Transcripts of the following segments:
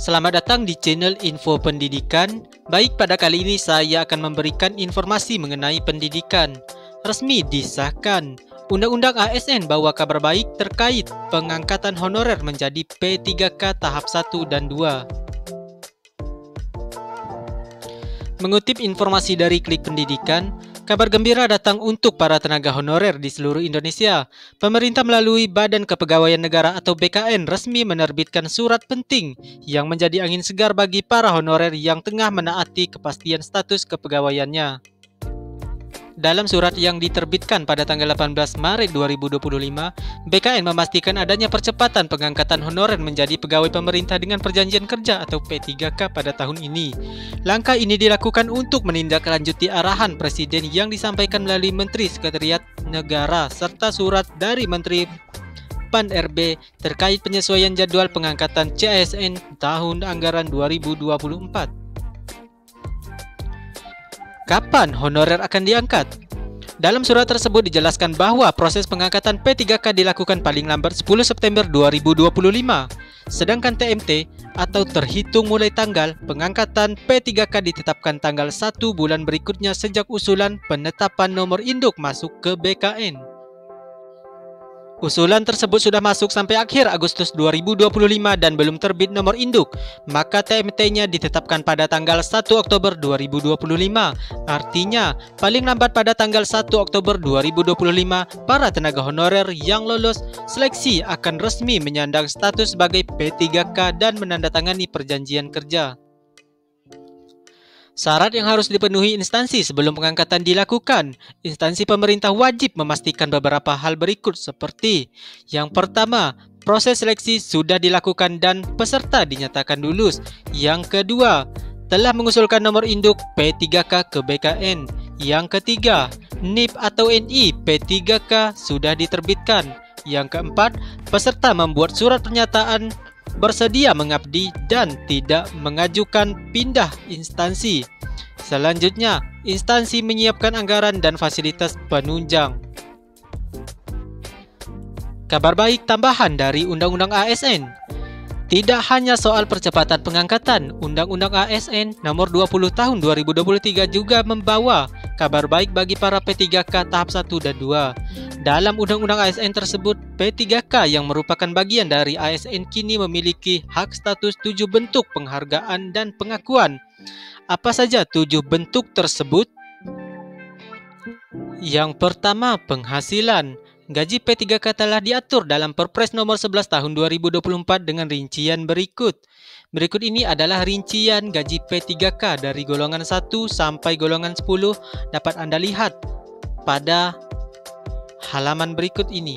Selamat datang di channel Info Pendidikan. Baik, pada kali ini saya akan memberikan informasi mengenai pendidikan. Resmi disahkan, Undang-Undang ASN bawa kabar baik terkait pengangkatan honorer menjadi P3K tahap 1 dan 2. Mengutip informasi dari Klik Pendidikan, kabar gembira datang untuk para tenaga honorer di seluruh Indonesia. Pemerintah melalui Badan Kepegawaian Negara atau BKN resmi menerbitkan surat penting yang menjadi angin segar bagi para honorer yang tengah menaati kepastian status kepegawaiannya. Dalam surat yang diterbitkan pada tanggal 18 Maret 2025, BKN memastikan adanya percepatan pengangkatan honorer menjadi pegawai pemerintah dengan perjanjian kerja atau P3K pada tahun ini. Langkah ini dilakukan untuk menindaklanjuti arahan Presiden yang disampaikan melalui Menteri Sekretariat Negara serta surat dari Menteri PAN-RB terkait penyesuaian jadwal pengangkatan CASN tahun anggaran 2024. Kapan honorer akan diangkat? Dalam surat tersebut dijelaskan bahwa proses pengangkatan P3K dilakukan paling lambat 10 September 2025. Sedangkan TMT atau terhitung mulai tanggal pengangkatan P3K ditetapkan tanggal 1 bulan berikutnya sejak usulan penetapan nomor induk masuk ke BKN. Usulan tersebut sudah masuk sampai akhir Agustus 2025 dan belum terbit nomor induk, maka TMT-nya ditetapkan pada tanggal 1 Oktober 2025. Artinya, paling lambat pada tanggal 1 Oktober 2025, para tenaga honorer yang lolos seleksi akan resmi menyandang status sebagai P3K dan menandatangani perjanjian kerja. Syarat yang harus dipenuhi instansi sebelum pengangkatan dilakukan. Instansi pemerintah wajib memastikan beberapa hal berikut seperti: yang pertama, proses seleksi sudah dilakukan dan peserta dinyatakan lulus. Yang kedua, telah mengusulkan nomor induk P3K ke BKN. Yang ketiga, NIP atau NI P3K sudah diterbitkan. Yang keempat, peserta membuat surat pernyataan bersedia mengabdi dan tidak mengajukan pindah instansi. Selanjutnya, instansi menyiapkan anggaran dan fasilitas penunjang. Kabar baik tambahan dari Undang-Undang ASN. Tidak hanya soal percepatan pengangkatan, Undang-Undang ASN Nomor 20 Tahun 2023 juga membawa kabar baik bagi para P3K tahap 1 dan 2. Dalam Undang-Undang ASN tersebut, P3K yang merupakan bagian dari ASN kini memiliki hak status 7 bentuk penghargaan dan pengakuan. Apa saja 7 bentuk tersebut? Yang pertama, penghasilan. Gaji P3K telah diatur dalam Perpres nomor 11 tahun 2024 dengan rincian berikut. Berikut ini adalah rincian gaji P3K dari golongan 1 sampai golongan 10 dapat Anda lihat pada halaman berikut ini.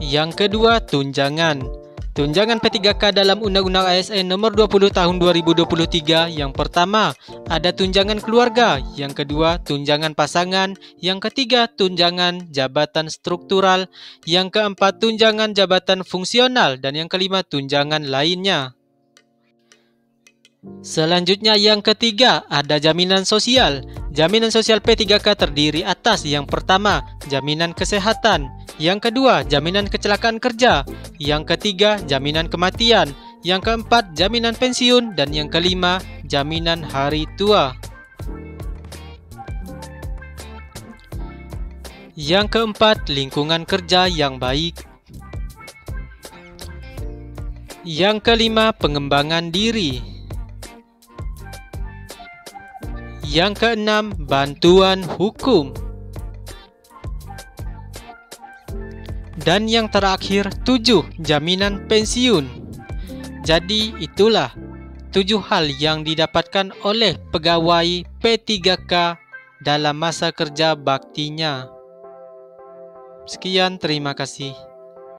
Yang kedua, tunjangan. Tunjangan P3K dalam Undang-Undang ASN Nomor 20 Tahun 2023. Yang pertama, ada tunjangan keluarga. Yang kedua, tunjangan pasangan. Yang ketiga, tunjangan jabatan struktural. Yang keempat, tunjangan jabatan fungsional. Dan yang kelima, tunjangan lainnya. Selanjutnya yang ketiga, ada jaminan sosial. Jaminan sosial P3K terdiri atas yang pertama, jaminan kesehatan. Yang kedua, jaminan kecelakaan kerja. Yang ketiga, jaminan kematian. Yang keempat, jaminan pensiun. Dan yang kelima, jaminan hari tua. Yang keempat, lingkungan kerja yang baik. Yang kelima, pengembangan diri. Yang keenam, bantuan hukum. Dan yang terakhir, 7, jaminan pensiun. Jadi itulah 7 hal yang didapatkan oleh pegawai P3K dalam masa kerja baktinya. Sekian, terima kasih.